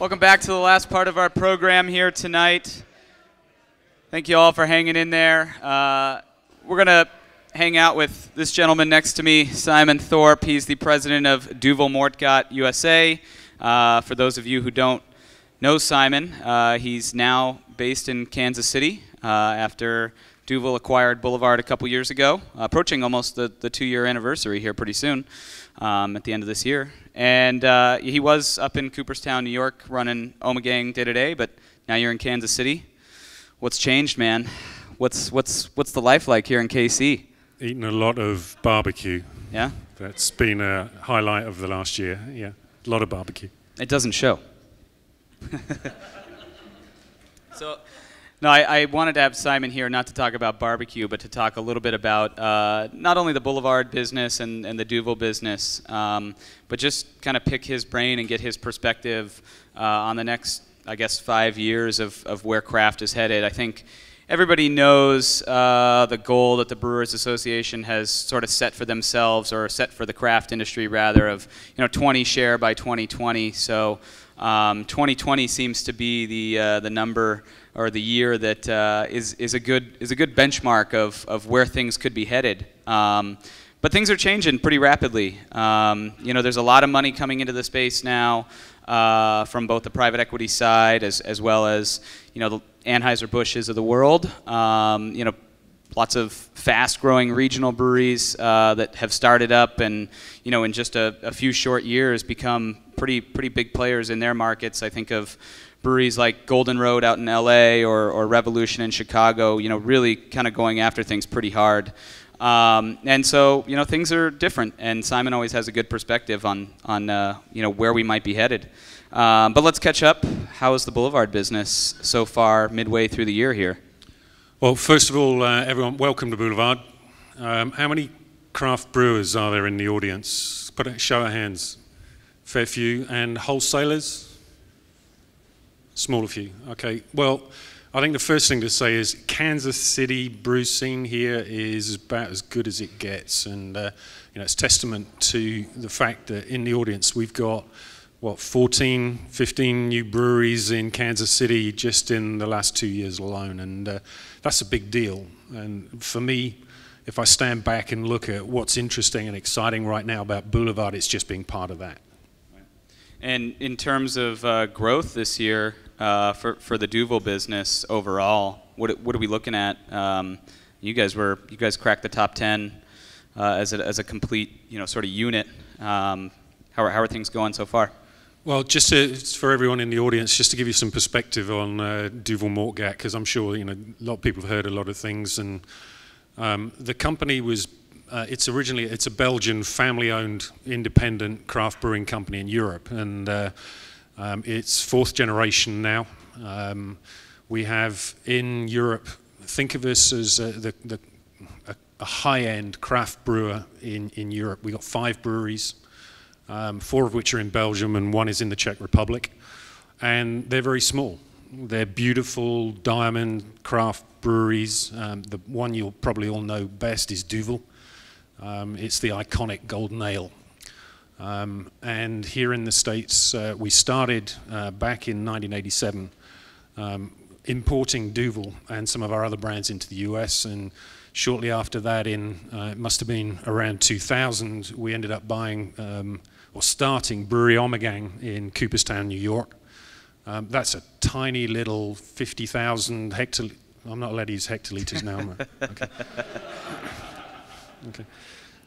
Welcome back to the last part of our program here tonight. Thank you all for hanging in there. We're going to hang out with this gentleman next to me, Simon Thorpe. He's the president of Duvel Moortgat USA. For those of you who don't know Simon, he's now based in Kansas City after Duvel acquired Boulevard a couple years ago, approaching almost the 2-year anniversary here pretty soon, at the end of this year. And he was up in Cooperstown, New York, running Omegang day-to-day, but now you're in Kansas City. What's changed, man? What's the life like here in KC? Eaten a lot of barbecue. Yeah? That's been a highlight of the last year, yeah. A lot of barbecue. It doesn't show. So, no, I wanted to have Simon here not to talk about barbecue, but to talk a little bit about not only the Boulevard business and the Duvel business, but just kind of pick his brain and get his perspective on the next, I guess, 5 years of where craft is headed. I think everybody knows the goal that the Brewers Association has sort of set for themselves, or set for the craft industry rather, of 20 share by 2020. So 2020 seems to be the number or the year that is a good benchmark of where things could be headed. But things are changing pretty rapidly. There's a lot of money coming into the space now from both the private equity side as well as the Anheuser-Busch's of the world. Lots of fast-growing regional breweries that have started up and in just a few short years become pretty big players in their markets. I think of breweries like Golden Road out in LA or Revolution in Chicago, really kind of going after things pretty hard. And so, things are different, and Simon always has a good perspective on where we might be headed. But let's catch up. How is the Boulevard business so far midway through the year here? Well, first of all, everyone, welcome to Boulevard. How many craft brewers are there in the audience? Put a show of hands. Fair few. And wholesalers? Smaller few. Okay. Well, I think the first thing to say is Kansas City brew scene here is about as good as it gets, and it's testament to the fact that in the audience we've got 14, 15 new breweries in Kansas City just in the last 2 years alone, and that's a big deal. And for me, if I stand back and look at what's interesting and exciting right now about Boulevard, it's just being part of that. And in terms of growth this year for the Duvel business overall, what are we looking at? You guys cracked the top 10 as a complete sort of unit. How are things going so far? Well, just for everyone in the audience, just to give you some perspective on Duvel Moortgat, because I'm sure a lot of people have heard a lot of things, and the company was. It's a Belgian family-owned independent craft brewing company in Europe, and it's 4th generation now. We have in Europe, think of us as a high-end craft brewer in Europe. We got 5 breweries, 4 of which are in Belgium and 1 is in the Czech Republic, and they're very small. They're beautiful diamond craft breweries. The one you'll probably all know best is Duvel. It's the iconic golden ale. And here in the States, we started back in 1987 importing Duvel and some of our other brands into the US, and shortly after that, it must have been around 2000, we ended up buying or starting Brewery Omegang in Cooperstown, New York. That's a tiny little 50,000 hectoliters. I'm not allowed to use hectoliters now, am I? Okay. Okay.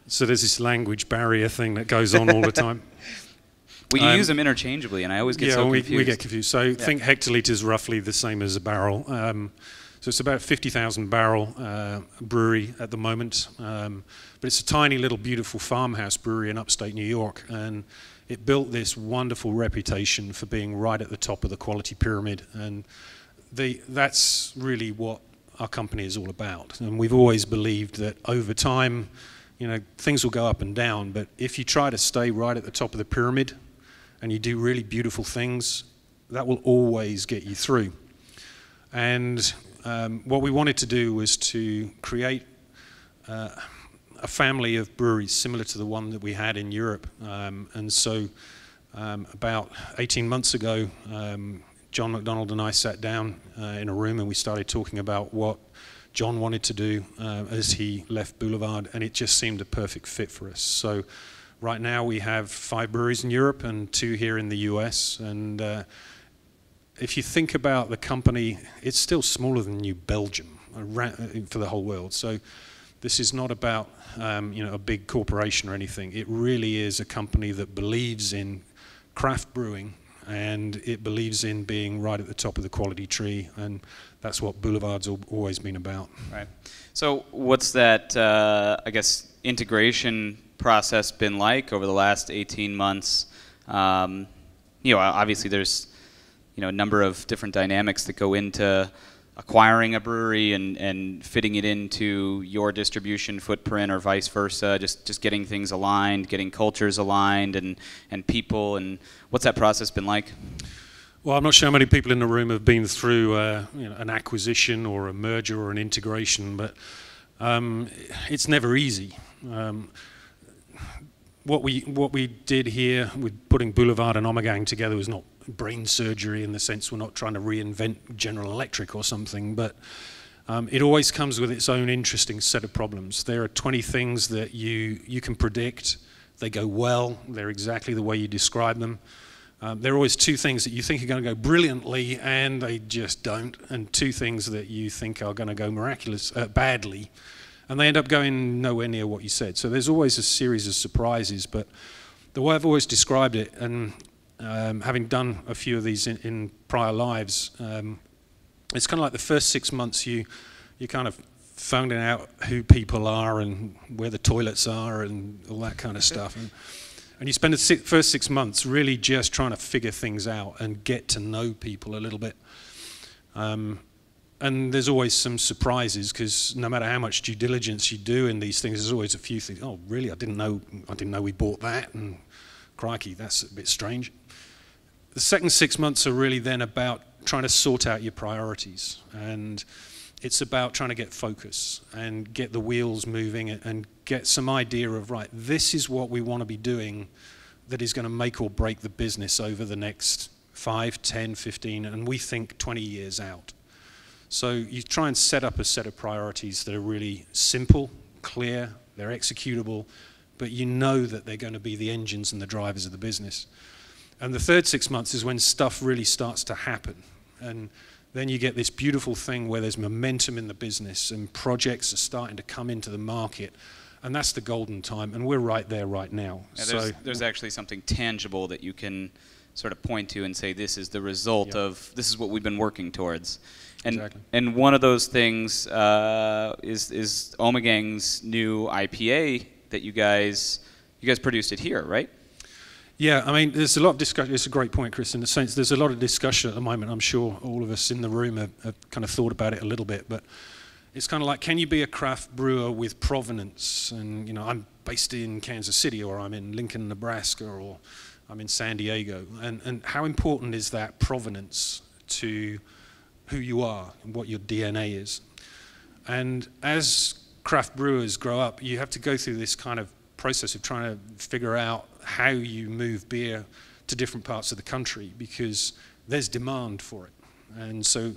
So there's this language barrier thing that goes on all the time. We use them interchangeably, and I always get so confused. Yeah, we get confused. So think hectoliters roughly the same as a barrel. So it's about 50,000 barrel brewery at the moment. But it's a tiny little beautiful farmhouse brewery in upstate New York, and it built this wonderful reputation for being right at the top of the quality pyramid. And that's really what our company is all about. And we've always believed that over time, things will go up and down, but if you try to stay right at the top of the pyramid and you do really beautiful things, that will always get you through. And what we wanted to do was to create a family of breweries similar to the one that we had in Europe. And so About 18 months ago, John McDonald and I sat down in a room and we started talking about what John wanted to do as he left Boulevard, and it just seemed a perfect fit for us. So right now we have 5 breweries in Europe and 2 here in the US, and if you think about the company, it's still smaller than New Belgium for the whole world. So this is not about a big corporation or anything. It really is a company that believes in craft brewing, and it believes in being right at the top of the quality tree, and that's what Boulevard's always been about. Right. So what's that, I guess, integration process been like over the last 18 months? Obviously there's a number of different dynamics that go into acquiring a brewery and fitting it into your distribution footprint or vice versa, just getting things aligned, getting cultures aligned and people, and what's that process been like? Well, I'm not sure how many people in the room have been through an acquisition or a merger or an integration, but it's never easy. What we did here with putting Boulevard and Ommegang together was not brain surgery in the sense we're not trying to reinvent General Electric or something, but it always comes with its own interesting set of problems. There are 20 things that you can predict. They go well. They're exactly the way you describe them. There are always 2 things that you think are going to go brilliantly and they just don't, and 2 things that you think are going to go badly, and they end up going nowhere near what you said. So there's always a series of surprises, but the way I've always described it, and having done a few of these in prior lives, it's kind of like the first 6 months you kind of finding out who people are and where the toilets are and all that kind of stuff. And you spend the first 6 months really just trying to figure things out and get to know people a little bit. And there's always some surprises, because no matter how much due diligence you do in these things, there's always a few things. Oh, really? I didn't know we bought that, and crikey, that's a bit strange. The second 6 months are really then about trying to sort out your priorities, and it's about trying to get focus and get the wheels moving and get some idea of, right, this is what we want to be doing that is going to make or break the business over the next 5, 10, 15, and we think 20 years out. So you try and set up a set of priorities that are really simple, clear, they're executable, but you know that they're going to be the engines and the drivers of the business. And the third 6 months is when stuff really starts to happen. And then you get this beautiful thing where there's momentum in the business and projects are starting to come into the market. And that's the golden time. And we're right there right now. Yeah, there's actually something tangible that you can sort of point to and say, this is the result of, this is what we've been working towards. And, exactly. And one of those things is Ommegang's new IPA that you guys produced it here, right? Yeah, I mean, there's a lot of discussion. It's a great point, Chris, in the sense there's a lot of discussion at the moment. I'm sure all of us in the room have kind of thought about it a little bit, but it's kind of like, can you be a craft brewer with provenance? And, I'm based in Kansas City, or I'm in Lincoln, Nebraska, or I'm in San Diego. And how important is that provenance to who you are and what your DNA is? And as craft brewers grow up, you have to go through this kind of process of trying to figure out how you move beer to different parts of the country, because there's demand for it. And so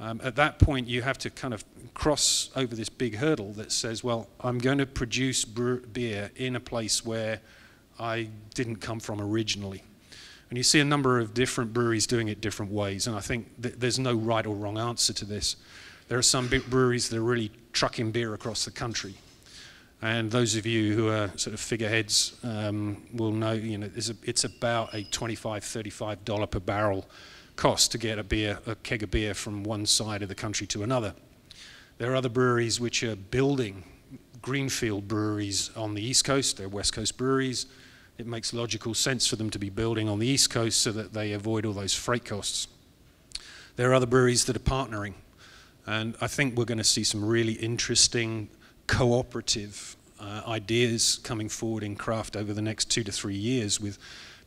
at that point you have to kind of cross over this big hurdle that says, well, I'm going to produce beer in a place where I didn't come from originally. And you see a number of different breweries doing it different ways, and I think there's no right or wrong answer to this. There are some big breweries that are really trucking beer across the country. And those of you who are sort of figureheads will know, it's about a $25, $35 per barrel cost to get a keg of beer from one side of the country to another. There are other breweries which are building greenfield breweries on the East Coast. They're West Coast breweries. It makes logical sense for them to be building on the East Coast so that they avoid all those freight costs. There are other breweries that are partnering. And I think we're going to see some really interesting cooperative ideas coming forward in craft over the next 2 to 3 years, with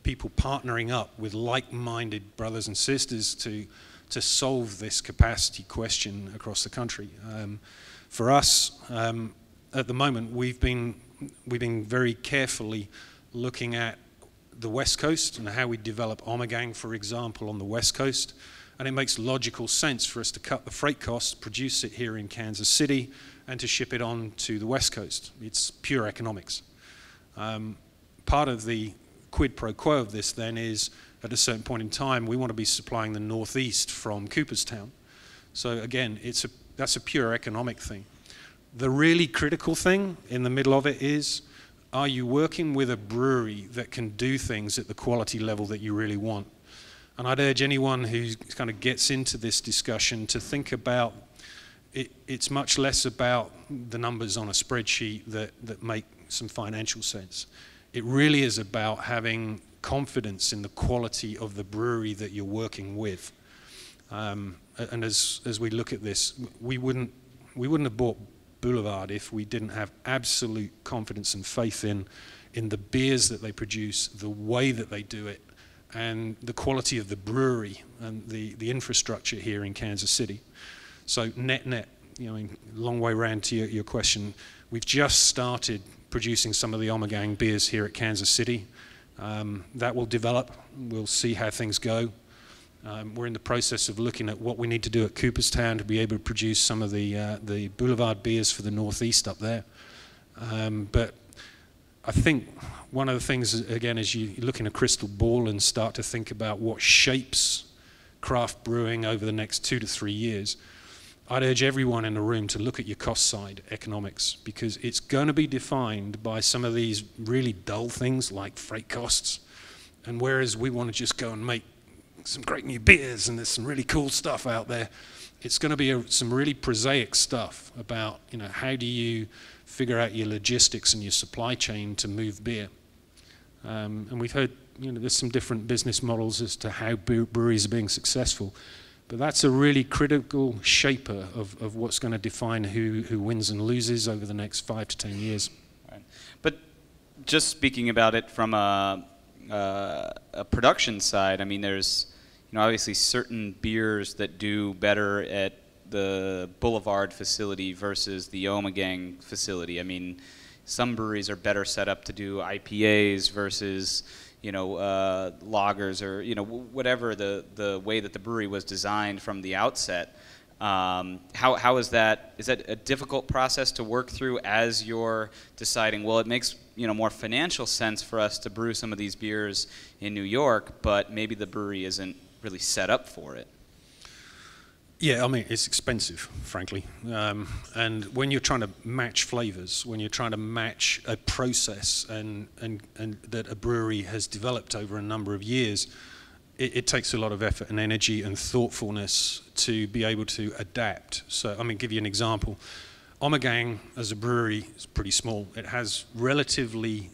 people partnering up with like-minded brothers and sisters to solve this capacity question across the country. For us, at the moment, we've been very carefully looking at the West Coast and how we develop Ommegang, for example, on the West Coast. And it makes logical sense for us to cut the freight costs, produce it here in Kansas City, and to ship it on to the West Coast. It's pure economics. Part of the quid pro quo of this then is, at a certain point in time, we want to be supplying the Northeast from Cooperstown. So again, that's a pure economic thing. The really critical thing in the middle of it is, are you working with a brewery that can do things at the quality level that you really want? And I'd urge anyone who kind of gets into this discussion to think about it's much less about the numbers on a spreadsheet that make some financial sense. It really is about having confidence in the quality of the brewery that you're working with. And as we look at this, we wouldn't have bought Boulevard if we didn't have absolute confidence and faith in the beers that they produce, the way that they do it, and the quality of the brewery and the infrastructure here in Kansas City. So net, long way round to your question, we've just started producing some of the Ommegang beers here at Kansas City. That will develop. We'll see how things go. We're in the process of looking at what we need to do at Cooperstown to be able to produce some of the Boulevard beers for the Northeast up there. But I think one of the things, again, as you look in a crystal ball and start to think about what shapes craft brewing over the next 2 to 3 years, I'd urge everyone in the room to look at your cost side economics, because it's going to be defined by some of these really dull things like freight costs. And whereas we want to just go and make some great new beers and there's some really cool stuff out there, it's going to be some really prosaic stuff about, how do you figure out your logistics and your supply chain to move beer. And we've heard, there's some different business models as to how breweries are being successful. But that's a really critical shaper of what's going to define who wins and loses over the next 5 to 10 years. Right. But just speaking about it from a production side, I mean, there's obviously certain beers that do better at the Boulevard facility versus the Ommegang facility. I mean, some breweries are better set up to do IPAs versus lagers, or whatever the way that the brewery was designed from the outset. How is that? Is that a difficult process to work through as you're deciding? Well, it makes more financial sense for us to brew some of these beers in New York, but maybe the brewery isn't really set up for it. Yeah, I mean, it's expensive, frankly. And when you're trying to match flavors, when you're trying to match a process and that a brewery has developed over a number of years, it takes a lot of effort and energy and thoughtfulness to be able to adapt. So, I mean, give you an example. Ommegang, as a brewery, is pretty small. It has relatively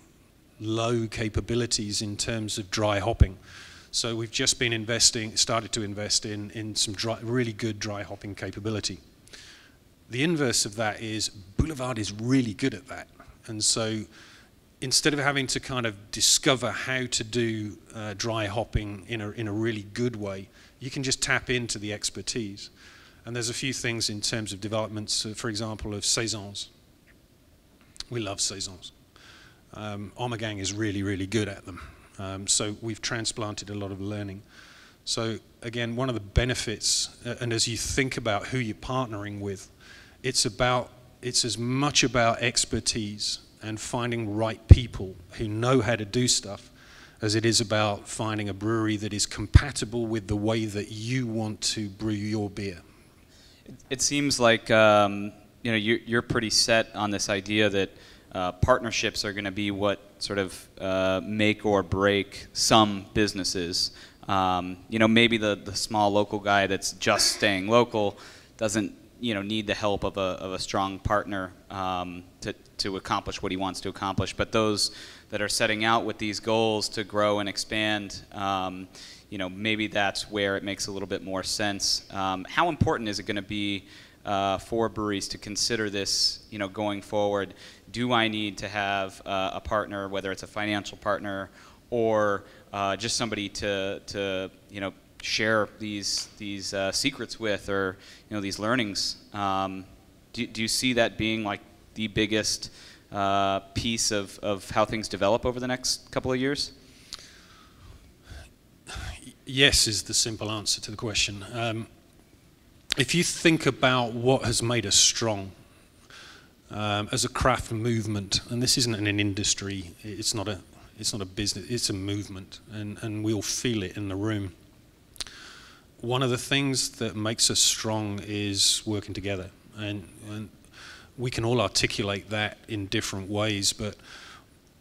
low capabilities in terms of dry hopping. So we've just been started to invest in some really good dry hopping capability. The inverse of that is Boulevard is really good at that. And so instead of having to kind of discover how to do dry hopping in a really good way, you can just tap into the expertise. And there's a few things in terms of developments, for example, of saisons. We love saisons. Ommegang is really, really good at them. So we've transplanted a lot of learning. So again, one of the benefits, and as you think about who you're partnering with, it's as much about expertise and finding right people who know how to do stuff as it is about finding a brewery that is compatible with the way that you want to brew your beer. It seems like you're pretty set on this idea that partnerships are going to be what sort of make or break some businesses. Maybe the small local guy that's just staying local doesn't need the help of a strong partner to accomplish what he wants to accomplish. But those that are setting out with these goals to grow and expand, maybe that's where it makes a little bit more sense. How important is it going to be for breweries to consider this, going forward? Do I need to have a partner, whether it's a financial partner or just somebody to share these secrets with, or these learnings? Do you see that being like the biggest piece of how things develop over the next couple of years? Yes is the simple answer to the question. If you think about what has made us strong as a craft movement, and this isn't an industry, it's not a business, it's a movement, and we all feel it in the room. One of the things that makes us strong is working together, and we can all articulate that in different ways, but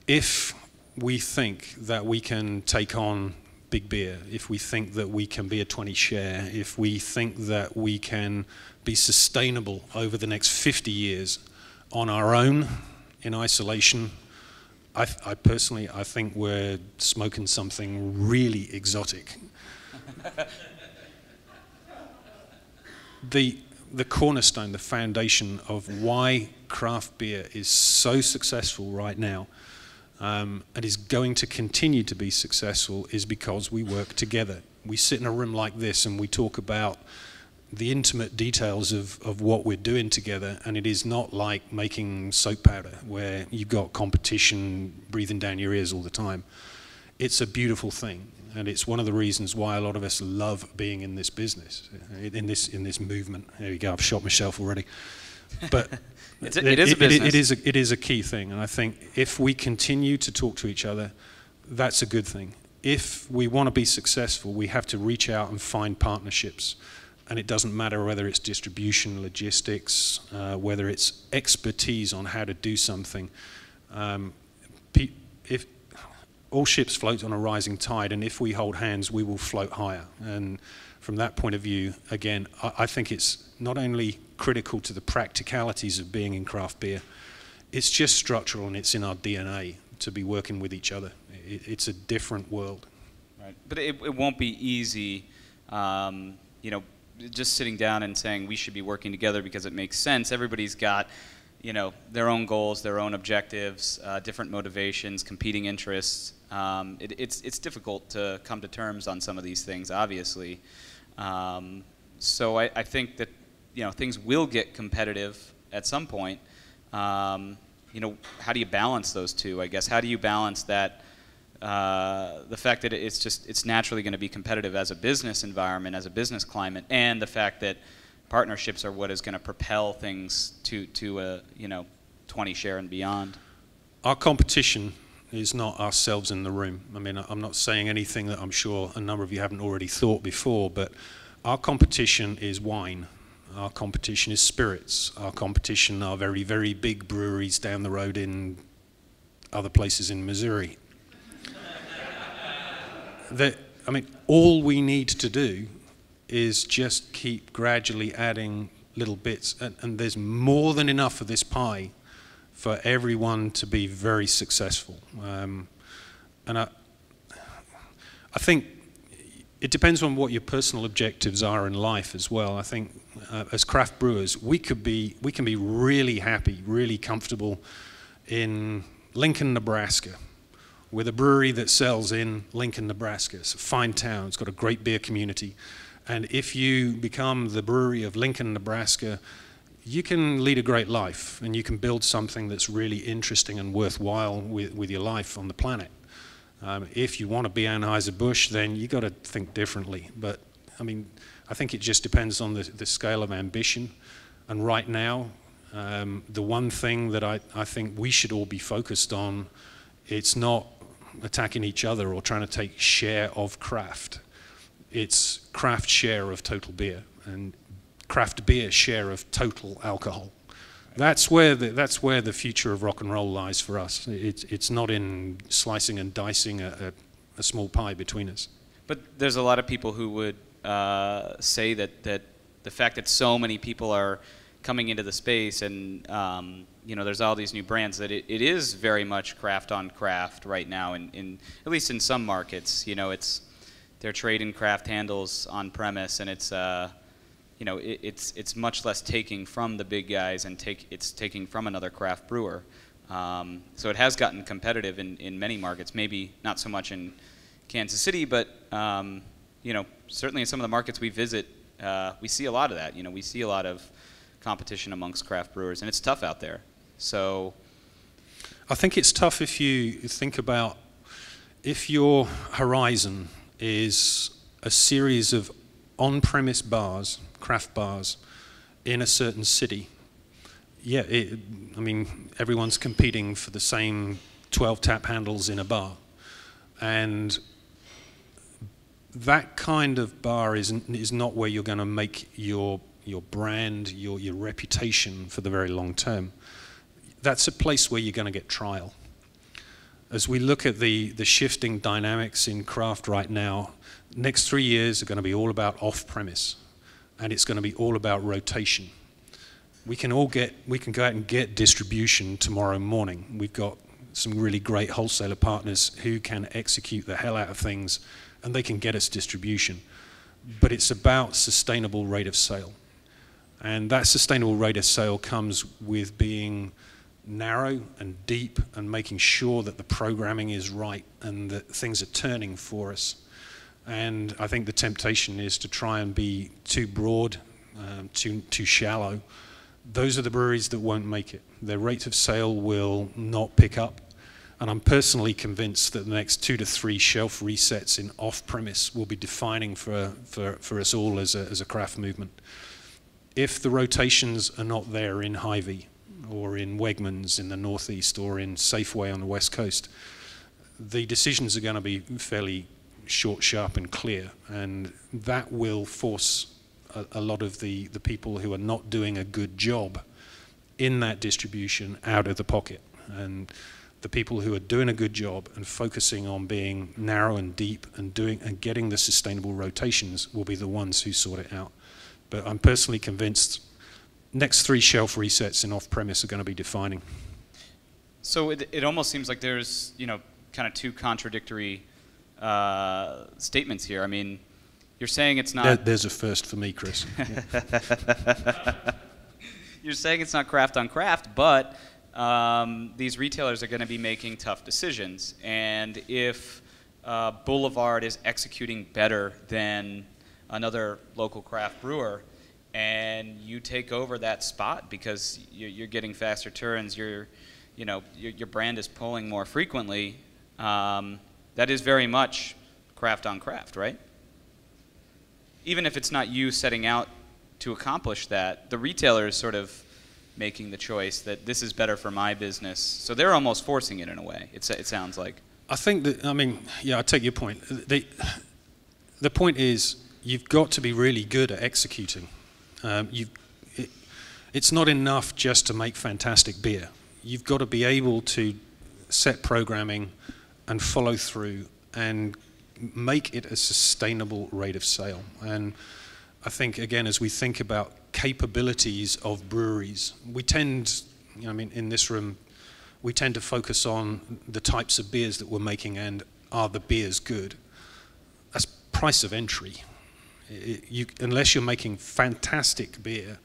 if we think that we can take on big beer, if we think that we can be a 20 share, if we think that we can be sustainable over the next 50 years on our own, in isolation, I personally think we're smoking something really exotic. The cornerstone, the foundation of why craft beer is so successful right now, and is going to continue to be successful, is because we work together. We sit in a room like this and we talk about the intimate details of what we're doing together, and it is not like making soap powder where you've got competition breathing down your ears all the time. It's a beautiful thing, and it's one of the reasons why a lot of us love being in this business, in this movement. There you go, I've shot myself already. But it is a business. It is a key thing, and I think if we continue to talk to each other, that's a good thing. If we want to be successful, we have to reach out and find partnerships, and it doesn't matter whether it's distribution, logistics, whether it's expertise on how to do something. If all ships float on a rising tide, and if we hold hands, we will float higher. And from that point of view, again, I think it's not only critical to the practicalities of being in craft beer, it's just structural, and it's in our DNA to be working with each other. It's a different world. Right, but it won't be easy, you know, just sitting down and saying we should be working together because it makes sense. Everybody's got, you know, their own goals, their own objectives, different motivations, competing interests. It's difficult to come to terms on some of these things, obviously. So I think that, you know, things will get competitive at some point. You know, how do you balance those two, I guess? How do you balance that, the fact that it's naturally going to be competitive as a business environment, as a business climate, and the fact that partnerships are what is going to propel things to a, you know, 20 share and beyond? Our competition is not ourselves in the room. I mean, I'm not saying anything that I'm sure a number of you haven't already thought before, but our competition is wine. Our competition is spirits. Our competition are very, very big breweries down the road in other places in Missouri. I mean, all we need to do is just keep gradually adding little bits, and there's more than enough of this pie for everyone to be very successful. And I think it depends on what your personal objectives are in life as well. I think as craft brewers, we can be really happy, really comfortable in Lincoln, Nebraska, with a brewery that sells in Lincoln, Nebraska. It's a fine town, it's got a great beer community. And if you become the brewery of Lincoln, Nebraska, you can lead a great life, and you can build something that's really interesting and worthwhile with your life on the planet. If you want to be Anheuser-Busch, then you got to think differently. But I mean, I think it just depends on the scale of ambition. And right now, the one thing that I think we should all be focused on, it's not attacking each other or trying to take share of craft. It's craft share of total beer, and craft beer share of total alcohol. That's where the future of rock and roll lies for us. It's not in slicing and dicing a small pie between us. But there's a lot of people who would say that the fact that so many people are coming into the space, and you know, there's all these new brands, that it is very much craft on craft right now, in at least in some markets. You know, they're trading craft handles on premise, and it's you know, it's much less taking from the big guys, and it's taking from another craft brewer. So it has gotten competitive in many markets. Maybe not so much in Kansas City, but you know, certainly in some of the markets we visit, we see a lot of that. You know, we see a lot of competition amongst craft brewers, and it's tough out there. So I think it's tough if you think about if your horizon is a series of on-premise bars, craft bars, in a certain city, yeah, I mean, everyone's competing for the same 12 tap handles in a bar. And that kind of bar is not where you're going to make your brand, your reputation for the very long term. That's a place where you're going to get trial. As we look at the shifting dynamics in craft right now, next 3 years are going to be all about off-premise, and it's going to be all about rotation. We can go out and get distribution tomorrow morning. We've got some really great wholesaler partners who can execute the hell out of things, and they can get us distribution. But it's about sustainable rate of sale. And that sustainable rate of sale comes with being narrow and deep and making sure that the programming is right and that things are turning for us. And I think the temptation is to try and be too broad, too shallow. Those are the breweries that won't make it. Their rate of sale will not pick up. And I'm personally convinced that the next 2 to 3 shelf resets in off-premise will be defining for us all as a craft movement. If the rotations are not there in Hy-Vee or in Wegmans in the Northeast or in Safeway on the West Coast, the decisions are going to be fairly short, sharp, and clear. And that will force a lot of the people who are not doing a good job in that distribution out of the pocket. And the people who are doing a good job and focusing on being narrow and deep and getting the sustainable rotations will be the ones who sort it out. But I'm personally convinced next 3 shelf resets in off-premise are going to be defining. So it almost seems like there's, kind of 2 contradictory statements here. I mean, you're saying it's not... There's a first for me, Chris. You're saying it's not craft on craft, but these retailers are going to be making tough decisions. And if Boulevard is executing better than another local craft brewer, and you take over that spot because you're getting faster turns, your brand is pulling more frequently, that is very much craft on craft, right? Even if it's not you setting out to accomplish that, the retailer is sort of making the choice that this is better for my business. So they're almost forcing it in a way, it sounds like. I think that, I take your point. The point is, you've got to be really good at executing. It's not enough just to make fantastic beer. You've got to be able to set programming and follow through and make it a sustainable rate of sale. And I think, again, as we think about capabilities of breweries, we tend, in this room, we tend to focus on the types of beers that we're making and are the beers good. That's price of entry. Unless you're making fantastic beer,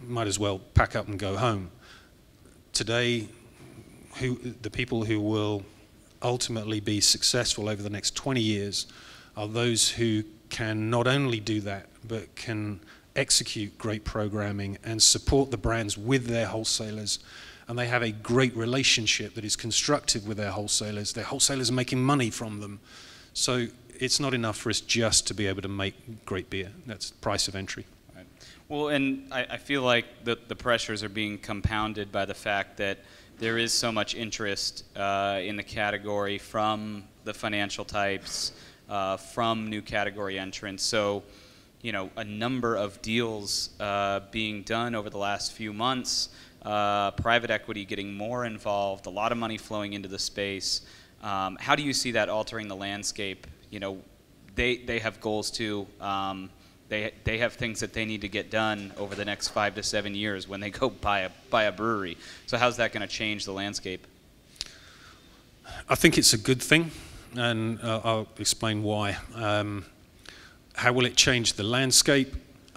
might as well pack up and go home. Today, the people who will ultimately be successful over the next 20 years are those who can not only do that, but can execute great programming and support the brands with their wholesalers. And they have a great relationship that is constructive with their wholesalers. Their wholesalers are making money from them. So it's not enough for us just to be able to make great beer. That's price of entry. Right. Well, and I feel like the pressures are being compounded by the fact that there is so much interest in the category from the financial types, from new category entrants. So, a number of deals being done over the last few months, private equity getting more involved, a lot of money flowing into the space. How do you see that altering the landscape? They have goals too. They have things that they need to get done over the next 5 to 7 years when they go buy a brewery. So how's that going to change the landscape? I think it's a good thing, and I'll explain why. How will it change the landscape?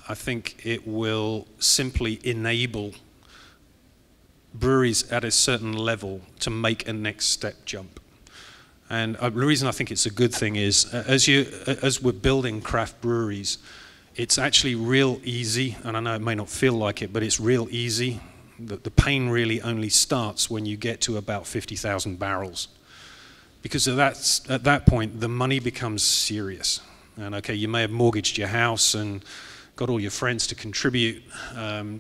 I think it will simply enable breweries at a certain level to make a next step jump. And the reason I think it's a good thing is, as we're building craft breweries, it's actually real easy, and I know it may not feel like it, but it's real easy. The pain really only starts when you get to about 50,000 barrels. Because at that point, the money becomes serious. And okay, you may have mortgaged your house and got all your friends to contribute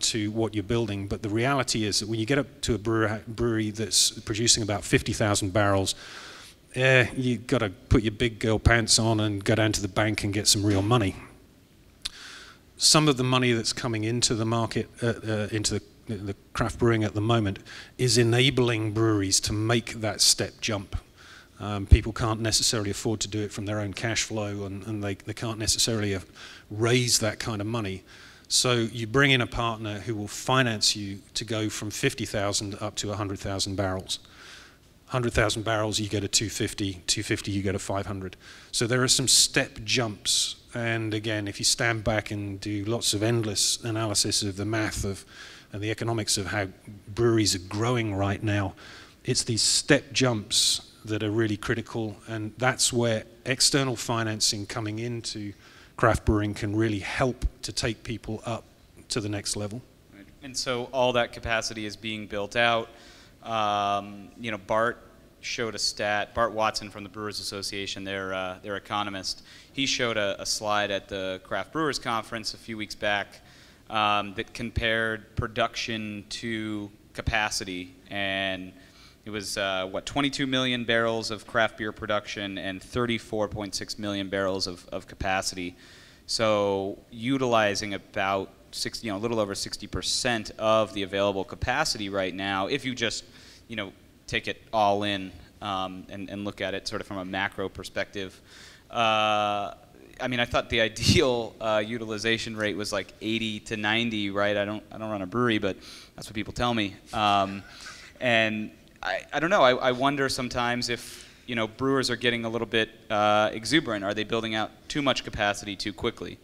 to what you're building, but the reality is that when you get up to a brewery that's producing about 50,000 barrels, you've got to put your big girl pants on and go down to the bank and get some real money. Some of the money that's coming into the market, into the craft brewing at the moment, is enabling breweries to make that step jump. People can't necessarily afford to do it from their own cash flow, and they can't necessarily raise that kind of money. So you bring in a partner who will finance you to go from 50,000 up to 100,000 barrels. 100,000 barrels, you go to 250, 250, you go to 500. So there are some step jumps. And again, if you stand back and do lots of endless analysis of the math and the economics of how breweries are growing right now, it's these step jumps that are really critical, and that's where external financing coming into craft brewing can really help to take people up to the next level. Right. And so all that capacity is being built out. You know, Bart showed a stat. Bart Watson from the Brewers Association, their economist, he showed a slide at the Craft Brewers Conference a few weeks back that compared production to capacity, and it was, 22 million barrels of craft beer production and 34.6 million barrels of capacity. So utilizing about a little over 60% of the available capacity right now, if you just, take it all in and look at it sort of from a macro perspective. I mean, I thought the ideal utilization rate was like 80 to 90, right? I don't run a brewery, but that's what people tell me. And I don't know. I wonder sometimes if brewers are getting a little bit exuberant. Are they building out too much capacity too quickly?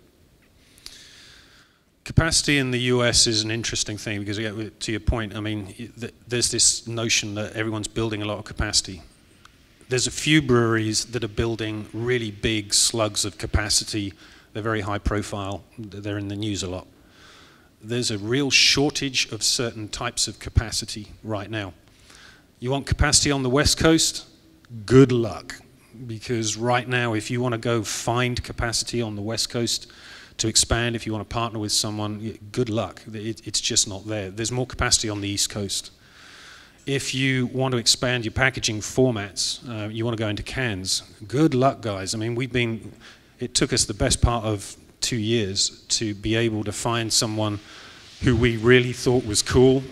Capacity in the US is an interesting thing because, to your point, I mean, there's this notion that everyone's building a lot of capacity. There's a few breweries that are building really big slugs of capacity. They're very high profile. They're in the news a lot. There's a real shortage of certain types of capacity right now. You want capacity on the West Coast? Good luck. Because right now, if you want to go find capacity on the West Coast to expand, if you want to partner with someone, good luck. It's just not there. There's more capacity on the East Coast. If you want to expand your packaging formats, you want to go into cans, good luck, guys. I mean, it took us the best part of 2 years to be able to find someone who we really thought was cool,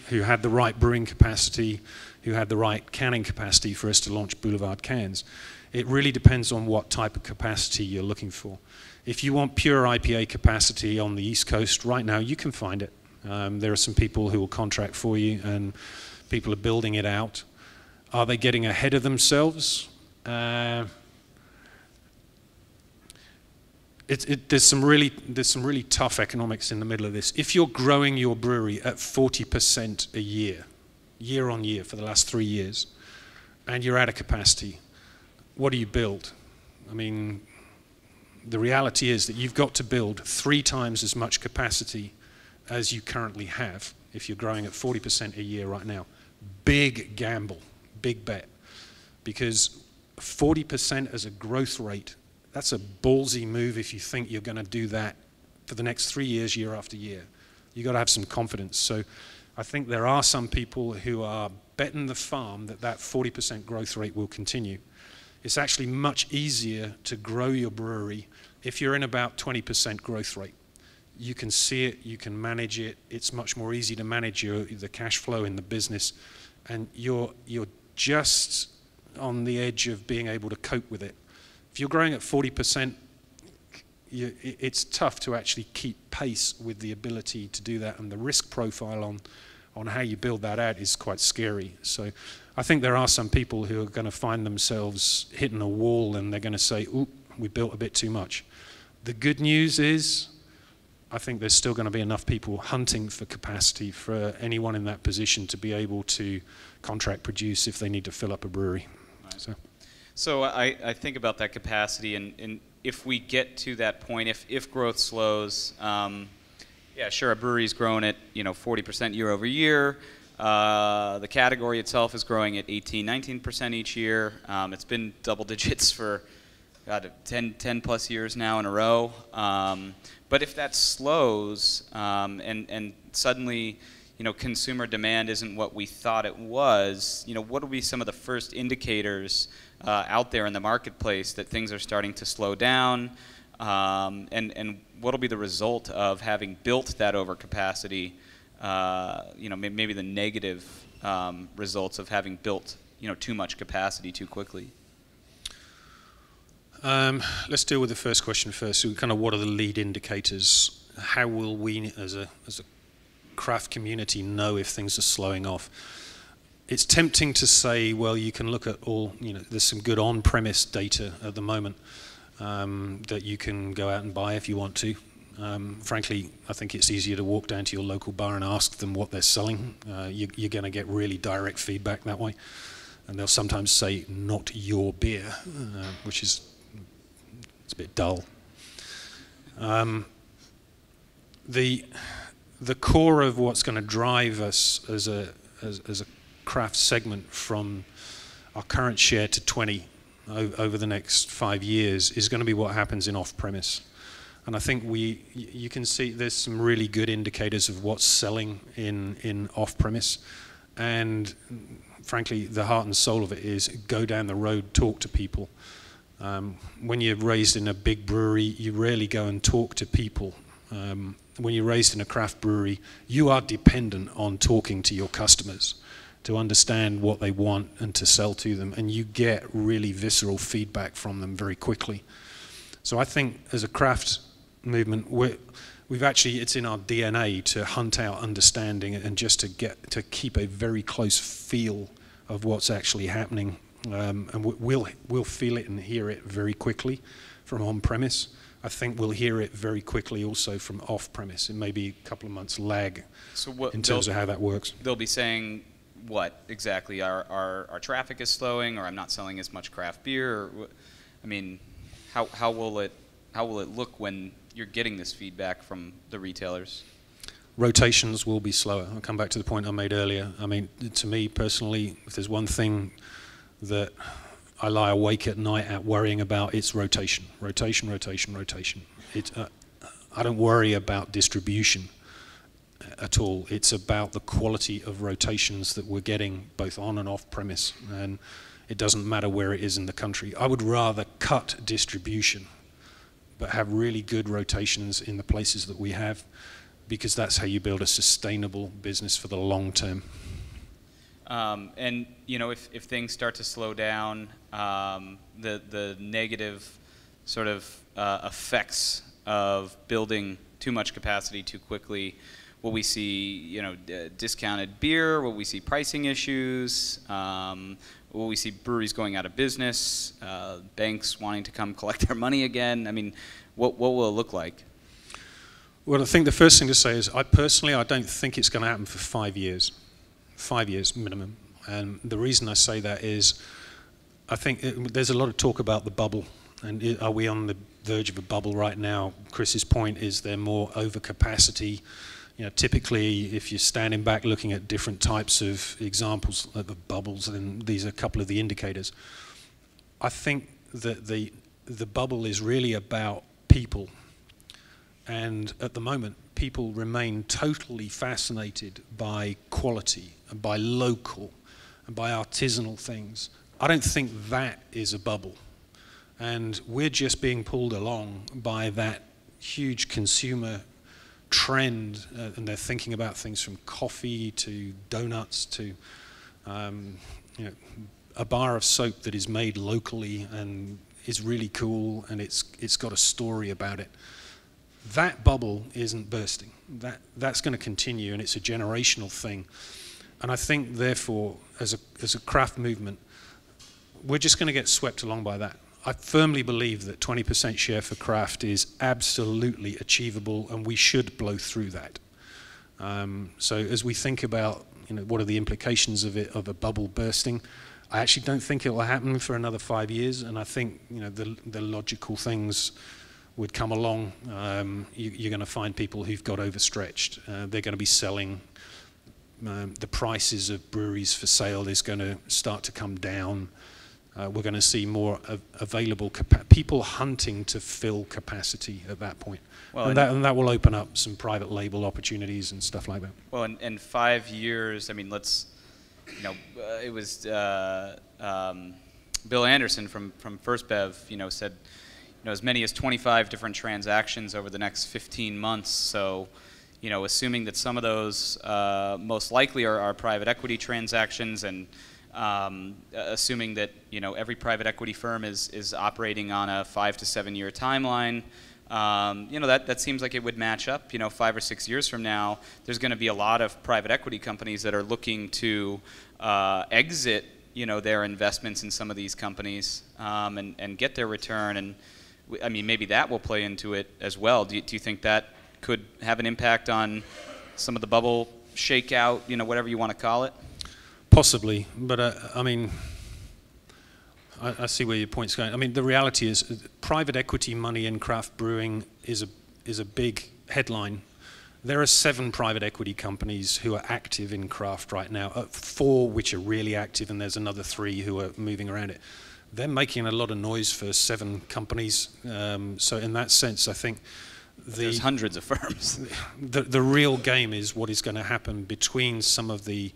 who had the right brewing capacity, who had the right canning capacity for us to launch Boulevard cans. It really depends on what type of capacity you're looking for. If you want pure IPA capacity on the East Coast right now, you can find it. There are some people who will contract for you, and people are building it out. Are they getting ahead of themselves? There's some really tough economics in the middle of this. If you're growing your brewery at 40% a year on year for the last 3 years, and you're out of capacity, what do you build? I mean, the reality is that you've got to build 3 times as much capacity as you currently have if you're growing at 40% a year right now. Big gamble, big bet, because 40% as a growth rate, that's a ballsy move if you think you're going to do that for the next 3 years, year after year. You've got to have some confidence. So I think there are some people who are betting the farm that 40% growth rate will continue. It's actually much easier to grow your brewery if you're in about 20% growth rate. You can see it, you can manage it. It's much more easy to manage the cash flow in the business, and you're just on the edge of being able to cope with it. If you're growing at 40%, it's tough to actually keep pace with the ability to do that, and the risk profile on how you build that out is quite scary. So I think there are some people who are going to find themselves hitting a wall, and they're going to say, "Oop, we built a bit too much." The good news is, I think there's still going to be enough people hunting for capacity for anyone in that position to be able to contract produce if they need to fill up a brewery. Right. So I think about that capacity, and if we get to that point, if growth slows, yeah, sure, a brewery's growing at 40% year over year. The category itself is growing at 18, 19% each year. It's been double digits for God, 10 plus years now in a row. But if that slows and suddenly, consumer demand isn't what we thought it was, what will be some of the first indicators out there in the marketplace that things are starting to slow down? And what will be the result of having built that overcapacity? Maybe the negative results of having built, too much capacity too quickly. Let's deal with the first question first. So kind of what are the lead indicators? How will we as a craft community know if things are slowing off? It's tempting to say, well, you can look at all, there's some good on-premise data at the moment that you can go out and buy if you want to. Frankly, I think it's easier to walk down to your local bar and ask them what they're selling. You're going to get really direct feedback that way. And they'll sometimes say, not your beer, which is it's a bit dull. The core of what's going to drive us as a craft segment from our current share to 20 over the next 5 years is going to be what happens in off-premise. And I think you can see there's some really good indicators of what's selling in off-premise. And frankly, the heart and soul of it is go down the road, talk to people. When you're raised in a big brewery, you rarely go and talk to people. When you're raised in a craft brewery, you are dependent on talking to your customers to understand what they want and to sell to them, and you get really visceral feedback from them very quickly. So I think as a craft movement, we've actually, it's in our DNA to hunt out understanding and just to keep a very close feel of what's actually happening, and we'll feel it and hear it very quickly from on-premise. I think we'll hear it very quickly also from off-premise. It may be a couple of months lag in terms of how that works. They'll be saying what exactly? Our traffic is slowing, or I'm not selling as much craft beer? Or, I mean, how will it look when you're getting this feedback from the retailers? Rotations will be slower. I'll come back to the point I made earlier. I mean, to me personally, if there's one thing that I lie awake at night at worrying about, it's rotation. Rotation. I don't worry about distribution at all. It's about the quality of rotations that we're getting both on and off premise, and it doesn't matter where it is in the country. I would rather cut distribution but have really good rotations in the places that we have, because that's how you build a sustainable business for the long term. And if things start to slow down, the negative sort of effects of building too much capacity too quickly, will we see discounted beer? Will we see pricing issues? Will we see breweries going out of business? Banks wanting to come collect their money again? I mean, what will it look like? Well, I think the first thing to say is I don't think it's going to happen for 5 years. 5 years minimum. And the reason I say that is I think there's a lot of talk about the bubble. And are we on the verge of a bubble right now? Chris's point is there more overcapacity. Typically, if you're standing back looking at different types of examples of bubbles, then these are a couple of the indicators. I think that the bubble is really about people. And at the moment, people remain totally fascinated by quality and by local and by artisanal things. I don't think that is a bubble. And we're just being pulled along by that huge consumer trend, and they're thinking about things from coffee to donuts to a bar of soap that is made locally and is really cool, and it's got a story about it. That bubble isn't bursting. That's going to continue, and it's a generational thing. And I think, therefore, as a craft movement, we're just going to get swept along by that. I firmly believe that 20% share for craft is absolutely achievable, and we should blow through that. So as we think about, what are the implications of a bubble bursting, I actually don't think it will happen for another 5 years, and I think, the logical things would come along. You're going to find people who've got overstretched. They're going to be selling. The prices of breweries for sale is going to start to come down. we're going to see more available people hunting to fill capacity at that point. Well, and that will open up some private label opportunities and stuff like that. Well, in 5 years, I mean, it was Bill Anderson from First Bev, said, as many as 25 different transactions over the next 15 months. So, assuming that some of those most likely are private equity transactions, and assuming that every private equity firm is operating on a 5 to 7 year timeline, that seems like it would match up. 5 or 6 years from now, there's going to be a lot of private equity companies that are looking to exit their investments in some of these companies and get their return. And I mean, maybe that will play into it as well. Do you think that could have an impact on some of the bubble shakeout, whatever you want to call it? Possibly, but I mean, I see where your point's going. I mean, the reality is private equity money in craft brewing is a big headline. There are 7 private equity companies who are active in craft right now, 4 which are really active, and there's another 3 who are moving around it. They're making a lot of noise for 7 companies. So in that sense, I think there's hundreds of firms. The real game is what is going to happen between some of the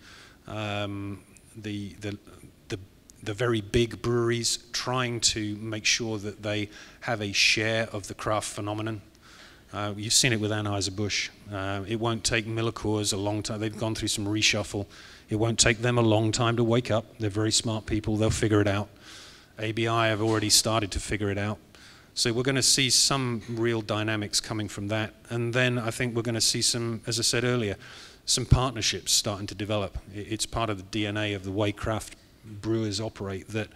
very big breweries trying to make sure that they have a share of the craft phenomenon. You've seen it with Anheuser-Busch. It won't take Miller Coors a long time. They've gone through some reshuffle. It won't take them a long time to wake up. They're very smart people. They'll figure it out. ABI have already started to figure it out. So we're going to see some real dynamics coming from that. And then I think we're going to see some, as I said earlier, some partnerships starting to develop. It's part of the DNA of the way craft brewers operate, that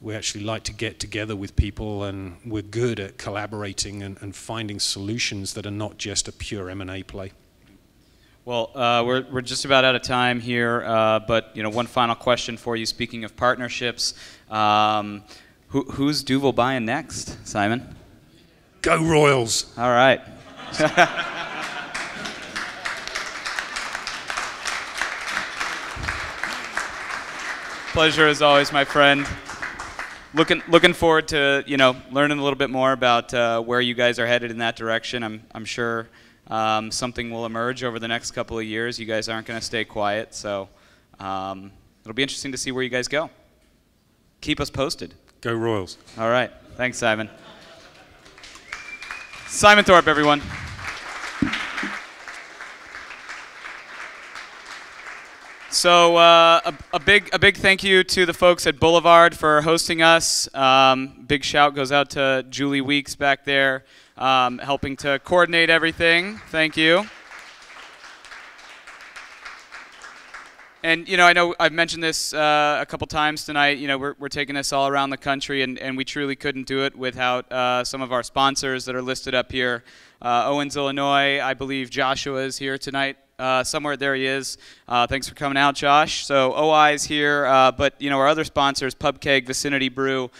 we actually like to get together with people, and we're good at collaborating and finding solutions that are not just a pure M&A play. Well, we're just about out of time here, but one final question for you. Speaking of partnerships, who's Duvel buying next, Simon? Go Royals! All right. Pleasure as always, my friend. Looking forward to learning a little bit more about where you guys are headed in that direction. I'm sure something will emerge over the next couple of years. You guys aren't going to stay quiet, so it'll be interesting to see where you guys go. Keep us posted. Go Royals. All right. Thanks, Simon. Simon Thorpe, everyone. So a big thank you to the folks at Boulevard for hosting us. Big shout goes out to Julie Weeks back there, helping to coordinate everything. Thank you. And I know I've mentioned this a couple times tonight. We're taking this all around the country, and we truly couldn't do it without some of our sponsors that are listed up here. Owens, Illinois. I believe Joshua is here tonight. Somewhere there he is. Thanks for coming out, Josh. So OI is here, but our other sponsors, Pub Keg, Vicinity Brew.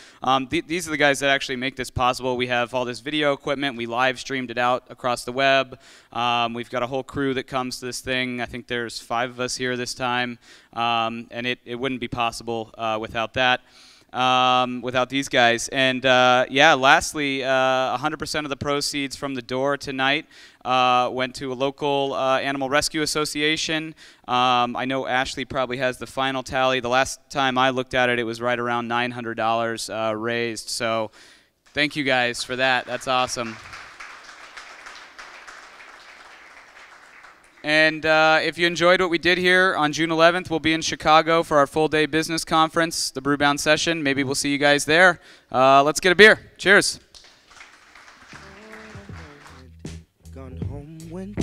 These are the guys that actually make this possible. We have all this video equipment. We live streamed it out across the web. We've got a whole crew that comes to this thing. I think there's 5 of us here this time, and it wouldn't be possible without that. Without these guys. And lastly, 100% of the proceeds from the door tonight went to a local animal rescue association. I know Ashley probably has the final tally. The last time I looked at it, it was right around $900 raised. So thank you guys for that. That's awesome. And if you enjoyed what we did here on June 11th, we'll be in Chicago for our full-day business conference, the Brewbound session. Maybe we'll see you guys there. Let's get a beer. Cheers. Gone home when